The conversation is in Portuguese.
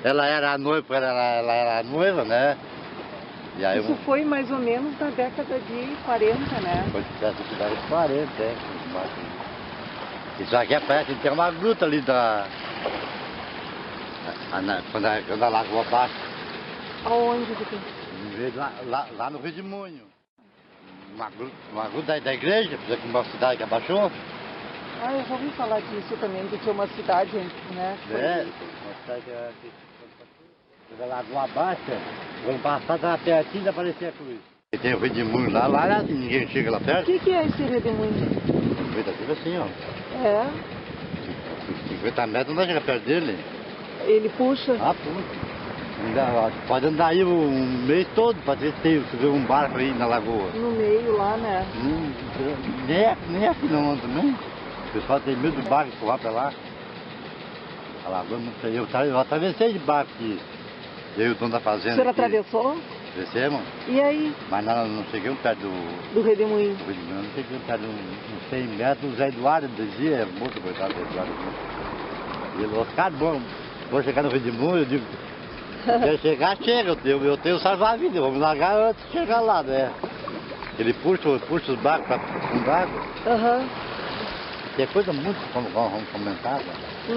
ela era noiva, ela era noiva, né? E aí, Isso foi mais ou menos na década de 40, né? foi da década de 40, é. Isso aqui é perto, tem uma gruta ali quando a lagoa baixa. Aonde que Lá no Rio de Moinho. Uma gruta da igreja, uma cidade que abaixou. Ah, eu já ouvi falar disso também, que tinha uma cidade, né? É, uma cidade que quando a lagoa baixa, quando passar tava pertinho, aparecia a cruz. E tem o Rio de Moinho lá é assim, ninguém chega lá O perto. que é esse redemoinho? Vegetativo assim, ó. É, 50 metros não chega perto dele. ele puxa. Ah, puxa. Pode andar aí um mês todo pra ver se vê um barco aí na lagoa. No meio lá, né? Nem aqui não anda também. O pessoal tem medo do barco empurrar pra lá. A lagoa não sei. Eu atravessei de barco aqui. Eu e o dono da O fazenda. senhor aqui. atravessou? Descemos, E aí? mas não chegamos perto Do redemoinho. do Rio de Janeiro, não chegamos perto de uns 100 metros. O Zé Eduardo dizia, muito coitado do Zé Eduardo. E ele, Oscar, bom, vou chegar no Rio de Janeiro, eu digo, quer chegar, chega, eu tenho salvar-vida, vamos largar antes de chegar lá, né? Ele puxa os barcos para fundar água. Aham. Tem coisa muito, vamos comentar, né?